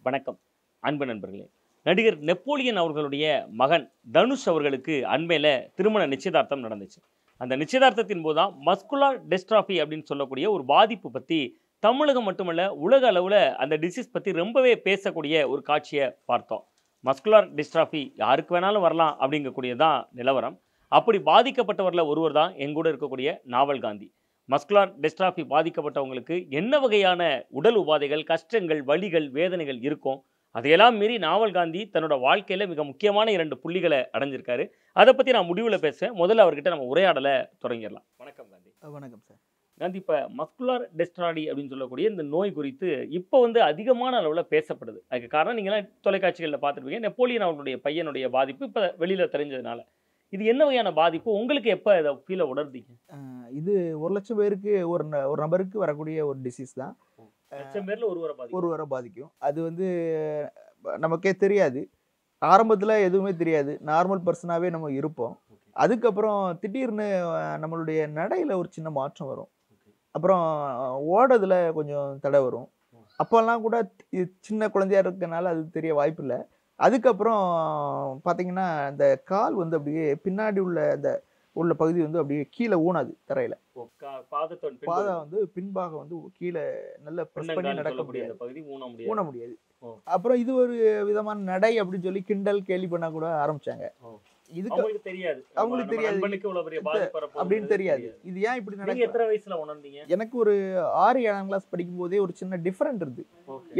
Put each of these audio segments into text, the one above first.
வணக்கம் அன்பு நண்பர்களே. நடிகர் நெப்போலியன் அவர்களுடைய மகன் தனுஷ் அவர்களுக்கு அண்மையில் திருமண நிச்சயதார்த்தம் நடந்துச்சு. அந்த நிச்சயதார்த்தத்தின் போது தான் மஸ்குலர் டெஸ்ட்ராஃபி அப்படின்னு சொல்லக்கூடிய ஒரு பாதிப்பு பற்றி தமிழகம் மட்டுமல்ல உலக அளவில் அந்த டிசீஸ் பற்றி ரொம்பவே பேசக்கூடிய ஒரு காட்சியை பார்த்தோம். மஸ்குலர் டிஸ்ட்ராஃபி யாருக்கு வேணாலும் வரலாம் அப்படிங்கக்கூடியதான் நிலவரம். அப்படி பாதிக்கப்பட்டவரில் ஒருவர் தான் எங்கூட இருக்கக்கூடிய நாவல் காந்தி. மஸ்குலர் டெஸ்ட்ராஃபி பாதிக்கப்பட்டவங்களுக்கு என்ன வகையான உடல் உபாதைகள், கஷ்டங்கள், வலிகள், வேதனைகள் இருக்கும், அதையெல்லாம் மீறி நாவல் காந்தி தன்னோட வாழ்க்கையில் மிக முக்கியமான 2 புள்ளிகளை அடைஞ்சிருக்காரு. அதை பற்றி நான் முடிவில் பேசுவேன். முதல்ல அவர்கிட்ட நம்ம உரையாடலை தொடங்கிடலாம். வணக்கம் காந்தி. வணக்கம் சார். காந்தி, இப்போ மஸ்குலர் டெஸ்ட்ராஃபி அப்படின்னு சொல்லக்கூடிய இந்த நோய் குறித்து இப்போ அதிகமான அளவில் பேசப்படுது. அதுக்கு காரணம் நீங்களாம் தொலைக்காட்சிகளில் பார்த்துருப்பீங்க. நெப்போலியன் அவர்களுடைய பையனுடைய பாதிப்பு இப்போ வெளியில் தெரிஞ்சதுனால இது என்ன வகையான பாதிப்பு, உங்களுக்கு எப்போ இதை ஃபீலை உணர்ந்தீங்க? இது 1,00,000 பேருக்கு ஒரு நபருக்கு வரக்கூடிய ஒரு டிசீஸ் தான். 1,00,000 பேர்ல ஒருவரை பாதிக்கும். அது நமக்கே தெரியாது. ஆரம்பத்தில் எதுவுமே தெரியாது. நார்மல் பர்சனாகவே நம்ம இருப்போம். அதுக்கப்புறம் திடீர்னு நம்மளுடைய நடையில் ஒரு சின்ன மாற்றம் வரும். அப்புறம் ஓடுறதுல கொஞ்சம் தடை வரும். அப்போல்லாம் கூட சின்ன குழந்தையா இருக்கனால அது தெரிய வாய்ப்பு இல்லை. அதுக்கப்புறம் பார்த்தீங்கன்னா அந்த கால் அப்படியே பின்னாடி உள்ள பகுதி அப்படியே கீழே ஊனாது தரையில. பாதம் பின்பாகம் கீழே நல்ல பிரஸ் பண்ணி நடக்க முடியாது, ஊன முடியாது. அப்புறம் இது ஒரு விதமான நடை அப்படின்னு சொல்லி கிண்டல் கேலி பண்ண கூட ஆரம்பிச்சாங்க. அவங்களுக்கு தெரியாது அப்படின்னு தெரியாது. இது ஏன் இப்படி நடக்குது? எத்தனை வயசுல உணர்ந்தீங்க? எனக்கு ஒரு 6 7ஆம் கிளாஸ் படிக்கும் போதே ஒரு சின்ன டிஃபரெண்ட் இருக்கு.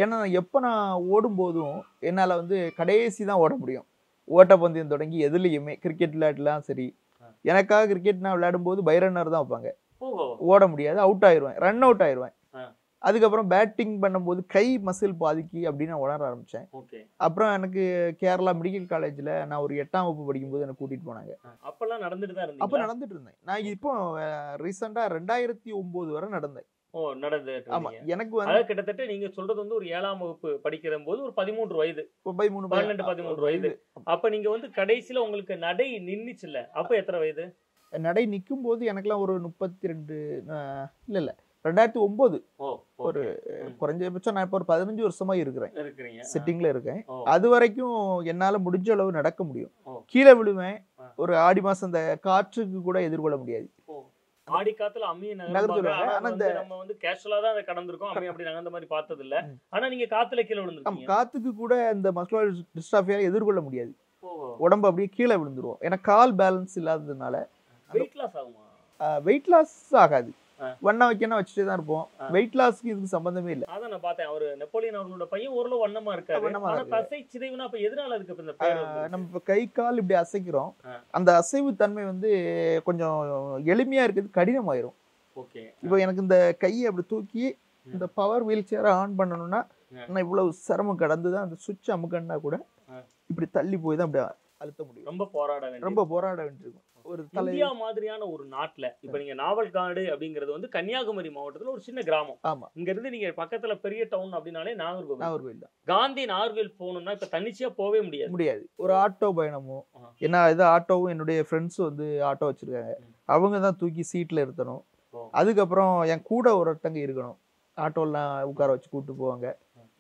ஏன்னா எப்ப நான் ஓடும் போதும் என்னால கடைசி தான் ஓட முடியும். ஓட்டப்பந்தயம் தொடங்கி எதுலையுமே கிரிக்கெட் விளையாட்டுலாம் சரி, எனக்காக கிரிக்கெட் நான் விளையாடும் போது பை ரன்னர் தான் வைப்பாங்க. ஓட முடியாது, அவுட் ஆயிடுவேன், ரன் அவுட் ஆயிடுவேன். அதுக்கப்புறம் பேட்டிங் பண்ணும்போது கை மசில் பாதிக்கு அப்படின்னு நான் உணர ஆரம்பிச்சேன். அப்புறம் எனக்கு கேரளா மெடிக்கல் காலேஜில் நான் ஒரு 8ஆம் வகுப்பு படிக்கும்போது எனக்கு கூட்டிட்டு போனாங்க. அப்போ நடந்துட்டு இருந்தேன். நான் இப்போ ரீசெண்டா 2009 வரை நடந்தேன். ஆமா, எனக்கு கிட்டத்தட்ட நீங்க சொல்றது ஒரு 7ஆம் வகுப்பு படிக்கிற போது ஒரு 13 வயது, 13 வயது. அப்ப நீங்க கடைசியில உங்களுக்கு நடை நின்னுச்சுல்ல, அப்ப எத்தனை வயது? நடை நிற்கும் போது எனக்குலாம் ஒரு 32 இல்ல 2009. ஒரு குறைஞ்சபட்சம் நான் இப்போ ஒரு 15 வருஷமா இருக்கிறேன், செட்டிங்ல இருக்கேன். அது வரைக்கும் என்னால முடிஞ்ச அளவு நடக்க முடியும். கீழே விழுவேன். ஒரு ஆடி மாசம் அந்த காற்றுக்கு கூட எதிர்கொள்ள முடியாது. ஆடி காத்துல அம்மியை நகர்த்துவாங்க. ஆனா நம்ம கேஷுவலா தான் அதை கடந்திருக்கோம். அம்மி அப்படி நகர்ந்த மாதிரி பார்த்தது இல்ல. ஆனா நீங்க காத்துல கீழே விழுந்துருக்கீங்க. காத்துக்கு கூட இந்த மஸ்குலர் டிஸ்ட்ராஃபியால எதிர்கொள்ள முடியாது. உடம்பு அப்படியே கீழே விழுந்துருவோம். ஏன்னா கால் பேலன்ஸ் இல்லாததுனால. வெயிட் லாஸ் ஆகுமா? வெயிட் லாஸ் ஆகாது. வண்ணம் வைக்கணும் வச்சுட்டே தான் இருப்போம். வெயிட் லாஸ்க்கு இதுக்கு சம்பந்தமே இல்லை. அதான் நான் பார்த்தேன். அவர் நெப்போலியன் அவர்களோட பையன் ஓரளவு வண்ணமா இருக்காரு. ஆனா தசை சிதைவுனா அப்ப எதனால இருக்கு இந்த பேர்? நம்ம இப்ப கை கால் இப்படி அசைக்கிறோம். அந்த அசைவு தன்மை கொஞ்சம் எளிமையா இருக்குது, கடினமாயிரும். இப்போ எனக்கு இந்த கையை அப்படி தூக்கி இந்த பவர் வீல் சேரை ஆன் பண்ணணும்னா நான் இவ்வளவு சிரமம் கடந்துதான் அந்த சுவிட்ச் அமுக்கன்னா கூட இப்படி தள்ளி போய் தான் அப்படி அழுத்த முடியும். ரொம்ப போராட வேண்டியிருக்கும். ஒரு இந்தியா மாதிரியான ஒரு நாட்டுல இப்ப நீங்க நாவல்காடு அப்படிங்கிறது கன்னியாகுமரி மாவட்டத்துல ஒரு சின்ன கிராமம். ஆமா, இங்க இருந்து நீங்க பக்கத்துல பெரிய டவுன் அப்படின்னாலே நாகர்கோவில் தான். காந்தி நாகர்கோவில் போகணும்னா இப்ப தனிச்சையா போவே முடியாது. ஒரு ஆட்டோ பயணமும், ஏன்னா ஆட்டோவும் என்னுடைய ஃப்ரெண்ட்ஸ் ஆட்டோ வச்சிருக்காங்க. அவங்க தான் தூக்கி சீட்ல இருத்தணும். அதுக்கப்புறம் என் கூட ஒருத்தங்க இருக்கணும். ஆட்டோலாம் உட்கார வச்சு கூப்பிட்டு போவாங்க.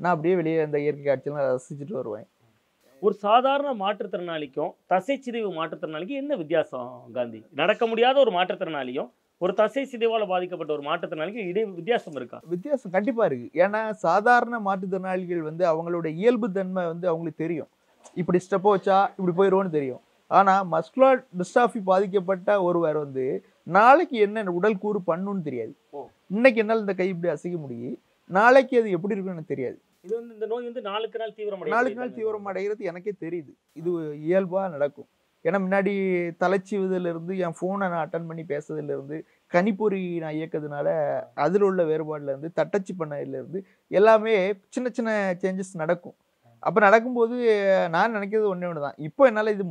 நான் அப்படியே வெளியே அந்த இயற்கை காட்சியெல்லாம் ரசிச்சுட்டு வருவேன். ஒரு சாதாரண மாற்றுத்திறனாளிக்கும் தசை சிதைவு மாற்றுத்திறனாளிக்கும் என்ன வித்தியாசம் காந்தி? நடக்க முடியாத ஒரு மாற்றுத்திறனாளியும் ஒரு தசை சிதைவால பாதிக்கப்பட்ட ஒரு மாற்றுத்திறனாளிக்கும் இடையே வித்தியாசம் இருக்கா? வித்தியாசம் கண்டிப்பா இருக்கு. ஏன்னா சாதாரண மாற்றுத்திறனாளிகள் அவங்களோட இயல்பு தன்மை அவங்களுக்கு தெரியும். இப்படி ஸ்டெப் வச்சா இப்படி போயிடுவோன்னு தெரியும். ஆனா மஸ்குலர் டிஸ்ட்ராஃபி பாதிக்கப்பட்ட ஒருவர் நாளைக்கு என்ன உடல் கூறு பண்ணுன்னு தெரியாது. இன்னைக்கு என்னால் இந்த கை இப்படி அசைக்க முடியும், நாளைக்கு அது எப்படி இருக்குன்னு எனக்கு தெரியாது. இது இந்த நோய் நாளுக்கு நாள் தீவிரம் அடைகிறது எனக்கே தெரியுது. இது இயல்பா நடக்கும். ஏன்னா முன்னாடி தலைச்சீவுதல இருந்து என் போனை நான் அட்டன் பண்ணி பேசுறதுல இருந்து கணிப்பொறி நான் இயக்கிறதுனால அதில் உள்ள வேறுபாடுல இருந்து தட்டச்சு பண்ணதுல இருந்து எல்லாமே சின்ன சின்ன சேஞ்சஸ் நடக்கும். அப்ப நடக்கும்போது நான் நினைக்கிறது ஒண்ணு தான், இப்போ என்னால இது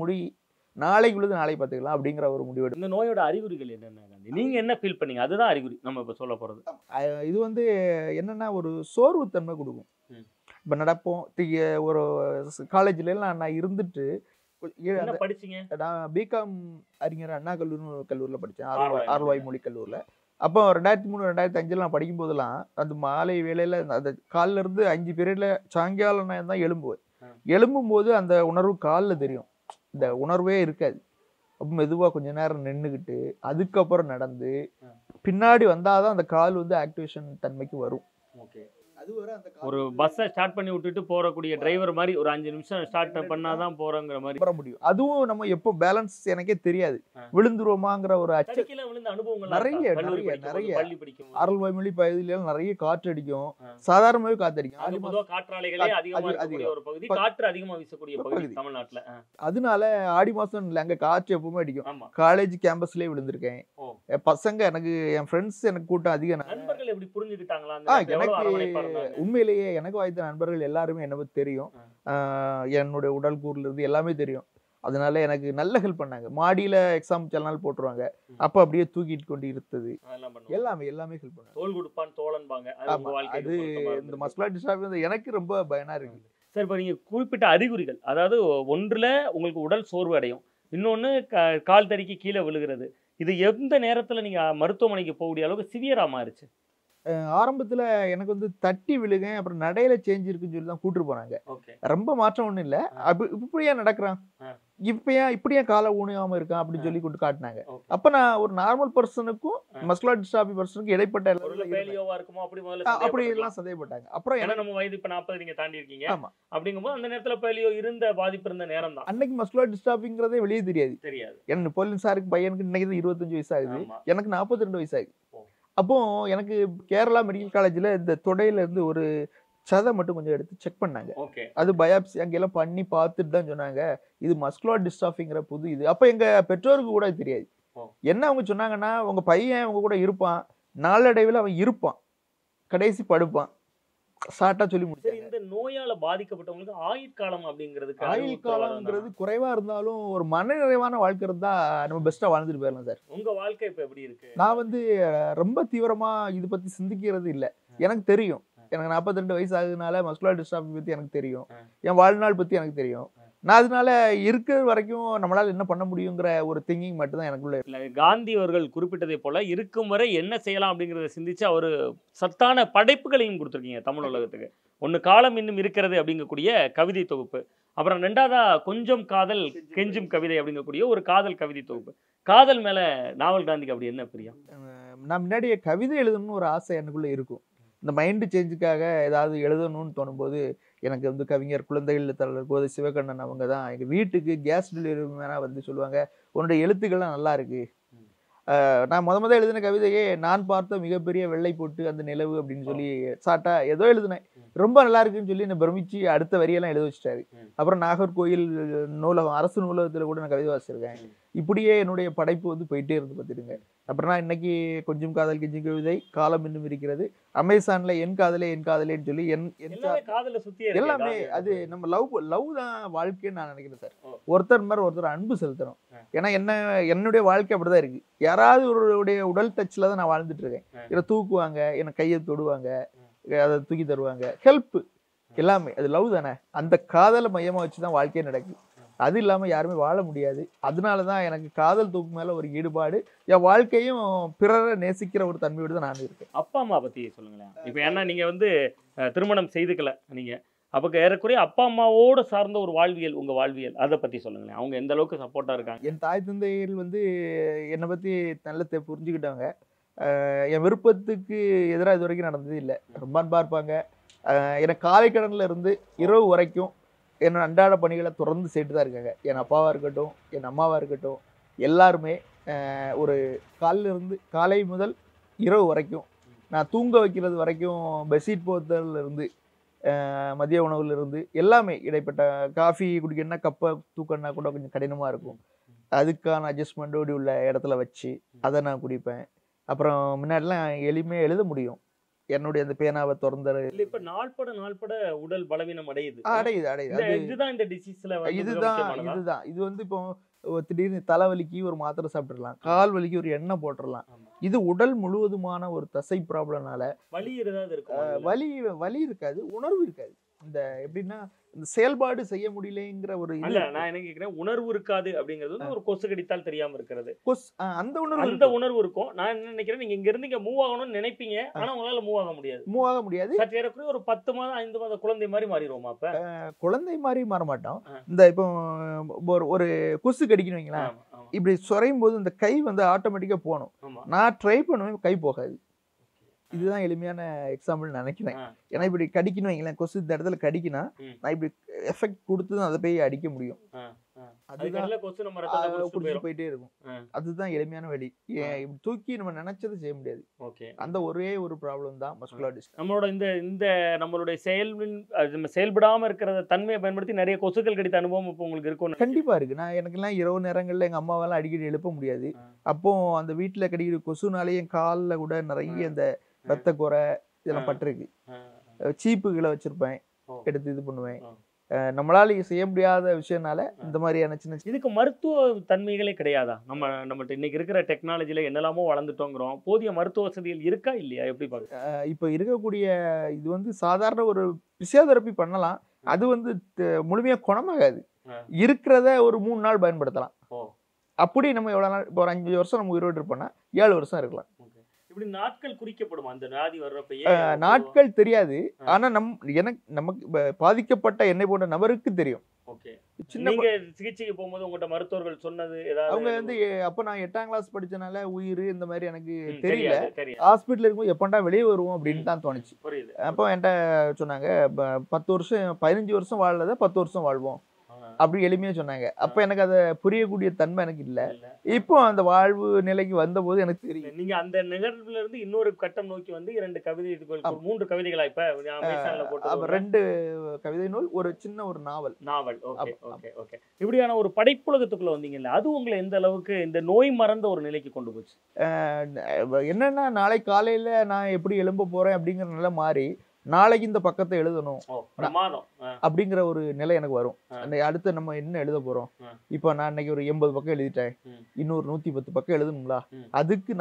நாளைக்கு உள்ளது நாளை பார்த்துக்கலாம் அப்படிங்கிற ஒரு முடிவு. இந்த நோயோட அறிகுறிகள் என்னென்ன நீங்க என்ன ஃபீல் பண்ணீங்க? அதுதான் அறிகுறி நம்ம இப்ப சொல்ல போறது. இது என்னன்னா ஒரு சோர்வு தன்மை கொடுக்கும். இப்ப நடப்போம். ஒரு காலேஜ்ல எல்லாம் நான் இருந்துட்டு படிச்சீங்க? நான் பிகாம் அறிஞர் அண்ணா கல்லூரியில படிச்சேன். ஆர்வாய் மொழி கல்லூரியில. அப்போ 2003 2005 நான் படிக்கும் போதெல்லாம் அந்த மாலை வேளையில அந்த காலைல இருந்து 5 பீரியட்ல சாயங்காலம் நான் தான் எழும்புவேன். எழும்பும் போது அந்த உணர்வு கால்ல தெரியும். இந்த உணர்வே இருக்காது. அப்ப மெதுவா கொஞ்ச நேரம் நின்னுகிட்டு அதுக்கப்புறம் நடந்து பின்னாடி வந்தாதான் அந்த கால் வந்து ஆக்டிவேஷன் தன்மைக்கு வரும். ஒரு பஸ்ஸை ஸ்டார்ட் பண்ணி விட்டுட்டு போறக்கூடிய டிரைவர் மாதிரி ஒரு 5 நிமிஷம் ஸ்டார்ட் பண்ணாதான் போறோங்கிற மாதிரி வர முடியும். அதுவும் நம்ம எப்போ பேலன்ஸ் எனக்கே தெரியாது. விழுந்துருவோமாங்கிற ஒரு அச்சம். தடுக்கில விழுந்த அனுபவங்கள் நிறைய பள்ளி படிக்கும் அருள்வாய்மொழி பகுதியில நிறைய காற்று அடிக்கும். சாதாரணமாவே காற்று அடிக்கும். பொதுவா காற்றாலைகளே அதிகமா இருக்கக்கூடிய ஒரு பகுதி, காற்று அதிகமா வீசக்கூடிய பகுதி தமிழ்நாட்டுல. அதனால ஆடி மாசம் இல்ல, அங்க காற்று எப்பவுமே அடிக்கும். காலேஜ் கேம்பஸ்லயே விழுந்திருக்கேன். பசங்க எனக்கு என் ஃப்ரெண்ட்ஸ் எனக்கு கூட்டம் அதிகம். நண்பர்கள் எப்படி புரிஞ்சுக்கிட்டாங்களா? எனக்கு உண்மையிலேயே எனக்கு வாய்த்த நண்பர்கள் எல்லாருமே என்ன பத்தி தெரியும். என்னுடைய உடல் கூறுல இருந்து எல்லாமே தெரியும். அதனால எனக்கு நல்ல ஹெல்ப் பண்ணாங்க. மாடியில எக்ஸாம் சில நாள் போட்டுருவாங்க. அப்ப அப்படியே தூக்கிட்டு கொண்டு இருந்தது எல்லாமே ஹெல்ப் பண்ணாங்க. தோல் கொடுப்பான் தோழன்பாங்க. அது இந்த மஸ்குலர் டிஸ்ட்ராஃபி வந்து எனக்கு ரொம்ப பயனா இருக்கு. சார், இப்போ நீங்க குறிப்பிட்ட அறிகுறிகள், அதாவது ஒன்றுல உங்களுக்கு உடல் சோர்வு அடையும், இன்னொன்னு கால் தறிக்கு கீழே விழுகிறது, இது எந்த நேரத்துல நீங்க மருத்துவமனைக்கு போகக்கூடிய அளவுக்கு சிவியரா மாறுச்சு? ஆரம்பத்துல எனக்கு வந்து தட்டி விழுகேன், அப்புறம் நடையில சேஞ்ச் இருக்குன்னு சொல்லி தான் கூட்டிட்டு போனாங்க. ரொம்ப மாற்றம் ஒண்ணும் இல்ல. இப்படியே நடக்கிறான், இப்படியே காலை ஊனாம இருக்கான் அப்படின்னு சொல்லி கொண்டு காட்டினாங்க. அப்ப நான் ஒரு நார்மல் பர்சனுக்கும் மஸ்குலர் டிஸ்ட்ராபி பர்சனுக்கும் இடைப்பட்ட அப்படி எல்லாம் சந்தேகப்பட்டாங்க. அப்புறம் நம்ம வயது இப்ப 40 நீங்க தாண்டி இருக்கீங்க. அப்படிங்கும்போது அந்த நேரத்துல பேலியோ இருந்த பாதிப்பு இருந்த நேரம் தான். அன்னைக்கு மஸ்குலர் டிஸ்ட்ராபிங்கிறதே வெளியே தெரியாது. எனக்கு போலீஸ் சாருக்கு பையனுக்கு இன்னைக்கு 25 வயசு ஆகுது, எனக்கு 42 வயசு ஆகுது. அப்போ எனக்கு கேரளா மெடிக்கல் காலேஜ்ல இந்த தொடையில இருந்து ஒரு சதை மட்டும் கொஞ்சம் எடுத்து செக் பண்ணாங்க. அது பயாப்சி அங்கெல்லாம் பண்ணி பார்த்துட்டு தான் சொன்னாங்க இது மஸ்குலர் டிஸ்ட்ராஃபிங்கிற புது இது. அப்ப எங்க பெற்றோருக்கு கூட தெரியாது. என்ன அவங்க சொன்னாங்கன்னா, உங்க பையன் உங்க கூட இருப்பான், நாளடைவில் அவன் இருப்பான், கடைசி படுப்பான், ஷார்ட்டா சொல்லி முடிச்சாங்க. இந்த நோயால பாதிக்கப்பட்டவங்களுக்கு ஆயுட்காலம் அப்படிங்கிறது ஆயுட்காலம்ங்கிறது குறைவா இருந்தாலும் ஒரு மன நிறைவான வாழ்க்கை இருந்தா நம்ம பெஸ்டா வாழ்ந்துட்டு போயிடலாம் சார். உங்க வாழ்க்கை இப்ப எப்படி இருக்கு? நான் வந்து ரொம்ப தீவிரமா இது பத்தி சிந்திக்கிறது இல்ல. எனக்கு தெரியும், எனக்கு 42 வயசு ஆகுதுனால மஸ்குலர் டிஸ்ட்ராஃபி பத்தி எனக்கு தெரியும், என் வாழ்நாள் பத்தி எனக்கு தெரியும். நான் அதனால இருக்கிற வரைக்கும் நம்மளால என்ன பண்ண முடியுங்கிற ஒரு திங்கிங் மட்டும் தான் எனக்குள்ள. காந்தி அவர்கள் குறிப்பிட்டதை போல இருக்கும் வரை என்ன செய்யலாம் அப்படிங்கிறத சிந்திச்சு ஒரு சத்தான படைப்புகளையும் கொடுத்துருக்கீங்க தமிழ் உலகத்துக்கு. ஒன்று காலம் இன்னும் இருக்கிறது அப்படிங்கக்கூடிய கவிதை தொகுப்பு, அப்புறம் 2வதா கொஞ்சம் காதல் கெஞ்சும் கவிதை அப்படிங்கக்கூடிய ஒரு காதல் கவிதை தொகுப்பு. காதல் மேல நாவல் காந்திக்கு அப்படி என்ன பிரியம்? நான் முன்னாடியே கவிதை எழுதணும்னு ஒரு ஆசை எனக்குள்ள இருக்கும். இந்த மைண்டு சேஞ்சுக்காக ஏதாவது எழுதணும்னு தோணும்போது எனக்கு வந்து கவிஞர் குழந்தைகள் எழுத்தாளர் கோதை சிவகண்ணன் அவங்க தான் எங்கள் வீட்டுக்கு கேஸ் டெலிவரி மேனாக வந்து சொல்லுவாங்க, உன்னுடைய எழுத்துக்கள்லாம் நல்லா இருக்கு. நான் முத எழுதின கவிதையே நான் பார்த்த மிகப்பெரிய வெள்ளை போட்டு அந்த நிலவு அப்படின்னு சொல்லி சாட்டா ஏதோ எழுதினேன். ரொம்ப நல்லா இருக்குன்னு சொல்லி என்னை பிரமிச்சு அடுத்த வரியெல்லாம் எழுத வச்சுட்டாரு. அப்புறம் நாகர்கோயில் நூலகம், அரசு நூலகத்தில் கூட நான் கவிதை வாசிச்சிருக்கேன். இப்படியே என்னுடைய படைப்பு வந்து போயிட்டே இருந்து பார்த்துடுங்க. அப்புறம் நான் இன்னைக்கு கொஞ்சம் காதல் கெஞ்சும் கவிதை, காலம் இன்னும் இருக்கிறது, அமேசான்ல என் காதலேன்னு சொல்லி எல்லாமே அது நம்ம லவ் தான் வாழ்க்கைன்னு நான் நினைக்கிறேன் சார். ஒருத்தர் மாதிரி ஒருத்தர் அன்பு செலுத்தணும். ஏன்னா என்னுடைய வாழ்க்கை அப்படிதான் இருக்கு. யாராவது ஒருடைய உடல் டச்ல தான் நான் வாழ்ந்துட்டு இருக்கேன். என்னை தூக்குவாங்க, என்னை கையை தொடுவாங்க, அதை தூக்கி தருவாங்க, ஹெல்ப் எல்லாமே அது லவ் தானே. அந்த காதலை மையமா வச்சுதான் வாழ்க்கையே நடக்குது. அது இல்லாம யாருமே வாழ முடியாது. அதனாலதான் எனக்கு காதல் தூக்கு மேல ஒரு ஈடுபாடு, என் வாழ்க்கையும் பிறரை நேசிக்கிற ஒரு தன்மையோடு தான் நான் இருக்கேன். அப்பா அம்மா பத்தி சொல்லுங்களேன். இப்ப ஏன்னா நீங்க வந்து திருமணம் செய்துக்கல, நீங்க அப்ப ஏறக்குறைய அப்பா அம்மாவோட சார்ந்த ஒரு வாழ்வியல், உங்க வாழ்வியல் அதை பத்தி சொல்லுங்களேன். அவங்க எந்த அளவுக்கு சப்போர்ட்டா இருக்காங்க? என் தாய் தந்தைகள் வந்து என்னை பத்தி நல்ல புரிஞ்சுக்கிட்டாங்க. என் விருப்பத்துக்கு எதிராக இது வரைக்கும் நடந்தது இல்லை. ரொம்ப அன்பா இருப்பாங்க. எனக்கு காலை கடன்ல இருந்து இரவு வரைக்கும் என்னோட அன்றாட பணிகளை தொடர்ந்து செய்துட்டு தான் இருக்காங்க. என் அப்பாவா இருக்கட்டும், என் அம்மாவா இருக்கட்டும், எல்லாருமே ஒரு காலை முதல் இரவு வரைக்கும், நான் தூங்க வைக்கிறது வரைக்கும், பெட்ஷீட் போத்தல இருந்து மதிய உணவுல இருந்து எல்லாமே, இடைப்பட்ட காஃபி குடிக்கணும்னா கப்பை தூக்கணும்னா கூட கொஞ்சம் கடினமா இருக்கும். அதுக்கான அட்ஜஸ்ட்மெண்டோடு உள்ள இடத்துல வச்சு அதை நான் குடிப்பேன். அப்புறம் முன்னாடிலாம் எளிமையாக எழுத முடியும். என்னுடைய அந்த பேனாவை திறந்தாரு. இப்ப நாள்பட உடல் பலவீனம் அடையுது. இதுதான் இந்த டிசீஸ்ல இதுதான் இது வந்து இப்போ திடீர்னு தலைவலிக்கு ஒரு மாத்திரை சாப்பிட்டுடலாம், கால் வலிக்கு ஒரு எண்ணெய் போட்டுடலாம். இது உடல் முழுவதுமான ஒரு தசை ப்ராப்ளம்னால வலி ஏதாவது இருக்கும். வலி இருக்காது, உணர்வு இருக்காது. இந்த எப்படின்னா இந்த செயல்பாடு செய்ய முடியலங்கிற ஒரு இது இல்ல நான் என்ன கேக்குறேன், உணர்வு இருக்காது அப்படிங்கிறது வந்து ஒரு கொசு கடித்தால் தெரியாம இருக்கிறது. அந்த உணர்வு அந்த உணர்வு இருக்கும். நான் என்ன நினைக்கிறேன், நீங்க இங்க இருந்து இங்க மூவ் ஆகணும்னு நினைப்பீங்க, ஆனா உங்களால மூவ் ஆக முடியாது. மூவ் ஆக முடியாது. சற்று ஏறக்குறைய ஒரு 10 மாதம் 5 மாத குழந்தை மாதிரி மாறிடுவோமா அப்ப? குழந்தை மாதிரி மாற மாட்டோம். இந்த இப்போ ஒரு கொசு கடிக்கணும் வைங்களேன், இப்படி சொறையும் போது இந்த கை வந்து ஆட்டோமேட்டிக்கா போகணும். நான் ட்ரை பண்ணுவேன், கை போகாது. இதுதான் எளிமையான எக்ஸாம்பிள் நினைக்கிறேன். ஏன்னா இப்படி கடிக்கணும் வைங்களேன், கொசு இந்த இடத்துல கடிக்கினா நான் இப்படி எஃபெக்ட் கொடுத்து தான் அதை போய் அடிக்க முடியும். அதுதான் குடிச்சு போயிட்டே இருக்கும். அதுதான் எளிமையான வழி. இப்படி தூக்கி நம்ம நினைச்சதை செய்ய முடியாது. அந்த ஒரே ஒரு ப்ராப்ளம் தான் மஸ்குலர் டிஸ்ட்ராஃபி. நம்மளோட இந்த நம்மளுடைய செயல்படாம இருக்கிற தன்மையை பயன்படுத்தி நிறைய கொசுக்கள் கடித்த அனுபவம் இப்போ உங்களுக்கு இருக்கும். கண்டிப்பா இருக்கு. நான் எனக்கெல்லாம் இரவு நேரங்கள்ல எங்க அம்மாவெல்லாம் அடிக்கடி எழுப்ப முடியாது. அப்போ அந்த வீட்டுல கடிக்கிற கொசுனாலே என் காலில் கூட நிறைய இந்த ரத்த குறை இதெல்லாம் பட்டிருக்கு. சீப்புகளை வச்சிருப்பேன், எடுத்து இது பண்ணுவேன். நம்மளால செய்ய முடியாத விஷயம்னால இந்த மாதிரியான சின்ன இதுக்கு மருத்துவ தன்மைகளே கிடையாதா? நம்மகிட்ட இன்னைக்கு இருக்கிற டெக்னாலஜில என்னெல்லாமோ வளர்ந்துட்டோங்கிறோம், போதிய மருத்துவ வசதிகள் இருக்கா இல்லையா? எப்படி பாருங்க. இப்போ இருக்கக்கூடிய இது வந்து சாதாரண ஒரு பிசியோதெரப்பி பண்ணலாம். அது வந்து முழுமையா குணமாகாது. இருக்கிறத ஒரு 3 நாள் பயன்படுத்தலாம். அப்படி நம்ம எவ்வளவு நாள், இப்போ ஒரு 5 வருஷம் நம்ம உயிரோடு இருப்போம்னா 7 வருஷம் இருக்கலாம். இப்படி நாட்கள் குறிக்கப்படும் அந்த வியாதி வர்றப்பயே? நாட்கள் தெரியாது. ஆனா நமக்கு பாதிக்கப்பட்ட என்னை போன்ற நபருக்கு தெரியும். நீங்க சிகிச்சைக்கு போகும்போது உங்கள்ட்ட மருத்துவர்கள் சொன்னது ஏதாவது? அவங்க வந்து அப்ப நான் 8ஆம் கிளாஸ் படிச்சனால உயிர் இந்த மாதிரி எனக்கு தெரியல. ஹாஸ்பிட்டல் இருக்கும்போது எப்பண்டா வெளியே வருவோம் அப்படின்னு தான் தோணுச்சு. அப்போ என்கிட்ட சொன்னாங்க 10 வருஷம் 15 வருஷம் வாழறத 10 வருஷம் வாழ்வோம் அப்படி எளிமையா சொன்னாங்க. அப்ப எனக்கு அதை புரியக்கூடிய தன்மை எனக்கு இல்ல. இப்போ அந்த வாழ்வு நிலைக்கு வந்த போது எனக்கு தெரியும். நீங்க அந்த நிகழ்வுல இருந்து இன்னொரு கட்டம் நோக்கி வந்து 2 கவிதை 3 கவிதைகளா இப்ப அமேசான்ல போட்டு 2 கவிதை நூல், ஒரு சின்ன ஒரு நாவல். ஓகே. இப்படியான ஒரு படைப்புலகத்துக்குள்ள வந்தீங்கல்ல, அது உங்களை எந்த அளவுக்கு இந்த நோய் மறந்த ஒரு நிலைக்கு கொண்டு போச்சு? என்னன்னா நாளை காலையில நான் எப்படி எழும்ப போறேன் அப்படிங்கிற நிலை மாறி, நாளைக்கு இந்த பக்கத்தை எழுதணும் அப்படிங்கிற ஒரு நிலை எனக்கு வரும். அடுத்து நம்ம என்ன எழுத போறோம், இப்ப நான் இன்னைக்கு ஒரு 80 பக்கம் எழுதிட்டேன், இன்னொரு 110 பக்கம் எழுதணுங்களா, அதுக்கு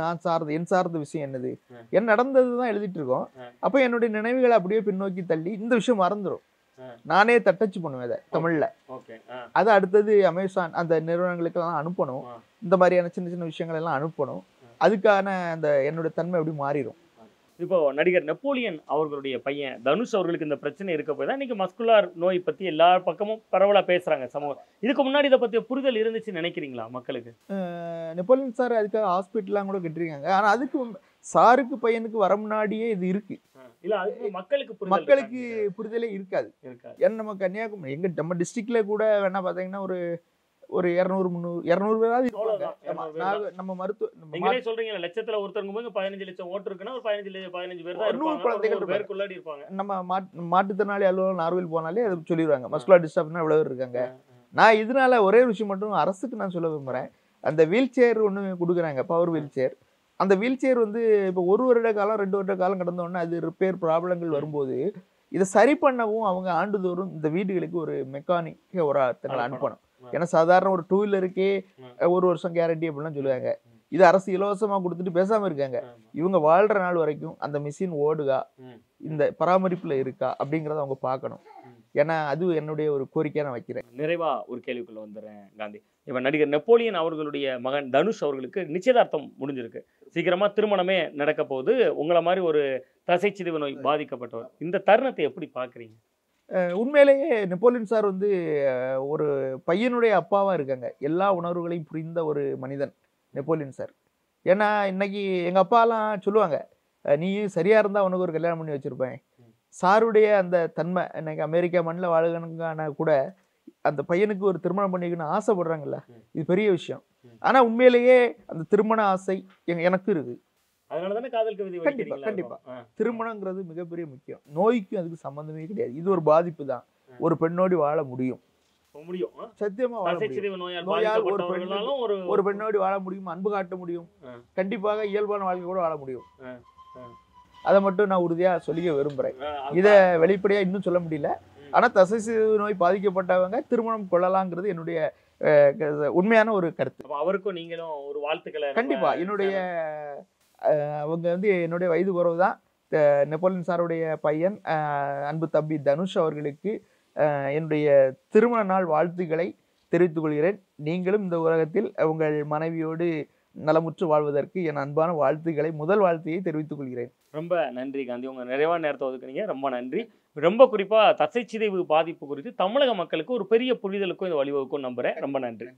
என் சார்ந்த விஷயம் என்னது, என்ன நடந்ததுதான் எழுதிட்டு இருக்கோம். அப்ப என்னுடைய நினைவுகளை அப்படியே பின்னோக்கி தள்ளி இந்த விஷயம் மறந்துடும். நானே தட்டச்சு பண்ணுவேன் அதை தமிழ்ல. அது அடுத்தது அமேசான் அந்த நிறுவனங்களுக்கு எல்லாம் அனுப்பணும். இந்த மாதிரியான சின்ன சின்ன விஷயங்கள் எல்லாம் அனுப்பணும். அதுக்கான அந்த என்னுடைய தன்மை எப்படி மாறிடும். இப்போ நடிகர் நெப்போலியன் அவர்களுடைய பையன் தனுஷ் அவர்களுக்கு இந்த பிரச்சனை இருக்க போய் தான் இன்னைக்கு மஸ்குலர் நோய் பத்தி எல்லா பக்கமும் பரவலா பேசுறாங்க சமூகம். இதுக்கு முன்னாடி இதை பத்தி புரிதல் இருந்துச்சு நினைக்கிறீங்களா மக்களுக்கு? நெப்போலியன் சார் அதுக்காக ஹாஸ்பிட்டல்லாம் கூட கட்டிருக்காங்க. ஆனா அதுக்கு சாருக்கு பையனுக்கு வர முன்னாடியே இது இருக்கு. இல்ல அதுக்கு மக்களுக்கு புரிதலே இருக்காது. ஏன்னா நம்ம கன்னியாகுமரி நம்ம டிஸ்ட்ரிக்ட்ல கூட வேணா பாத்தீங்கன்னா ஒரு 200-300 பேராவது நம்ம மருத்துவ சொல்றீங்க. லட்சத்துல ஒருத்தருங்க போது 15 லட்சம் ஓட்டு இருக்குன்னா ஒரு 15 பேர் தான் இருப்பாங்க. நம்ம மாற்றுத்திறனாளி அலுவலகம் நார்வேல் போனாலே அது சொல்லிடுவாங்க மஸ்குலர் டிஸ்ட்ராஃபினா இவ்வளவு இருக்காங்க. நான் இதனால ஒரே விஷயம் மட்டும் அரசுக்கு நான் சொல்ல விரும்புறேன். அந்த வீல் சேர் ஒன்று கொடுக்குறாங்க, பவர் வீல் சேர். அந்த வீல் சேர் வந்து இப்போ 1 வருட காலம் 2 வருட காலம் கடந்த உடனே அது ரிப்பேர் ப்ராப்ளங்கள் வரும்போது இதை சரி பண்ணவும் அவங்க ஆண்டுதோறும் இந்த வீடுகளுக்கு ஒரு மெக்கானிக் ஒரு ஆட்களை அனுப்பணும். ஏன்னா சாதாரண ஒரு 2 வீலருக்கே 1 வருஷம் கேரண்டி அப்படிலாம் சொல்லுவாங்க. இது அரசு இலவசமா கொடுத்துட்டு பேசாம இருக்காங்க. இவங்க வாழ்ற நாள் வரைக்கும் அந்த மிஷின் ஓடுகா, இந்த பராமரிப்புல இருக்கா அப்படிங்கறத அவங்க பார்க்கணும். ஏன்னா அது என்னுடைய ஒரு கோரிக்கையா நான் வைக்கிறேன். நிறைவா ஒரு கேள்விக்குள்ள வந்துடுறேன் காந்தி. இப்ப நடிகர் நெப்போலியன் அவர்களுடைய மகன் தனுஷ் அவர்களுக்கு நிச்சயதார்த்தம் முடிஞ்சிருக்கு. சீக்கிரமா திருமணமே நடக்க போகுது. உங்களை மாதிரி ஒரு தசைச்சிதைவு நோய் பாதிக்கப்பட்டவர், இந்த தருணத்தை எப்படி பாக்குறீங்க? உண்மையிலேயே நெப்போலியன் சார் வந்து ஒரு பையனுடைய அப்பாவா இருக்காங்க. எல்லா உணர்வுகளையும் புரிந்த ஒரு மனிதன் நெப்போலியன் சார். ஏன்னா இன்னைக்கு எங்க அப்பாலாம் சொல்லுவாங்க, நீ சரியா இருந்தா உனக்கு ஒரு கல்யாணம் பண்ணி வச்சிருப்பேன். சாருடைய அந்த தன்மை இன்னைக்கு அமெரிக்கா மண்ணில் வாழகனுக்கான கூட அந்த பையனுக்கு ஒரு திருமணம் பண்ணிக்கணும்னு ஆசைப்படுறாங்கல்ல, இது பெரிய விஷயம். ஆனா உண்மையிலேயே அந்த திருமண ஆசை எனக்கு இருக்கு. அதனாலதானே காதல் கவிதை. கண்டிப்பா திருமணங்கிறது மிகப்பெரிய முக்கியம். நோய்க்கும் அதுக்கு சம்பந்தமே கிடையாது. இது ஒரு பாதிப்பு தான். ஒரு பெண்ணோடு வாழ முடியும், சத்தியமா வாழ முடியும். ஒரு பெண்ணோடு வாழ முடியும், அன்பு காட்ட முடியும், கண்டிப்பாக இயல்பான வாழ்க்கை கூட வாழ முடியும். அதை மட்டும் நான் உறுதியா சொல்லிக்க விரும்புறேன். இத வெளிப்படையா இன்னும் சொல்ல முடியல. ஆனா தசைச்சிதைவு நோய் பாதிக்கப்பட்டவங்க திருமணம் கொள்ளலாங்கிறது என்னுடைய உண்மையான ஒரு கருத்து. அவருக்கும் நீங்களும் ஒரு வாழ்த்துக்களை. கண்டிப்பா என்னுடைய அவங்க வந்து என்னுடைய வயது குறைவு தான், நெப்போலியன் சாருடைய பையன் அன்பு தம்பி தனுஷ் அவர்களுக்கு என்னுடைய திருமண நாள் வாழ்த்துக்களை தெரிவித்துக் கொள்கிறேன். நீங்களும் இந்த உலகத்தில் உங்கள் மனைவியோடு நலமுற்று வாழ்வதற்கு என் அன்பான வாழ்த்துக்களை, முதல் வாழ்த்தையை தெரிவித்துக் கொள்கிறேன். ரொம்ப நன்றி காந்தி. உங்க நிறைவான நேரத்தை ஒதுக்குனீங்க. ரொம்ப நன்றி. ரொம்ப குறிப்பா தசைச்சிதைவு பாதிப்பு குறித்து தமிழக மக்களுக்கு ஒரு பெரிய புரிதலுக்கும் இது வழிவகுக்கும் நம்புறேன். ரொம்ப நன்றி.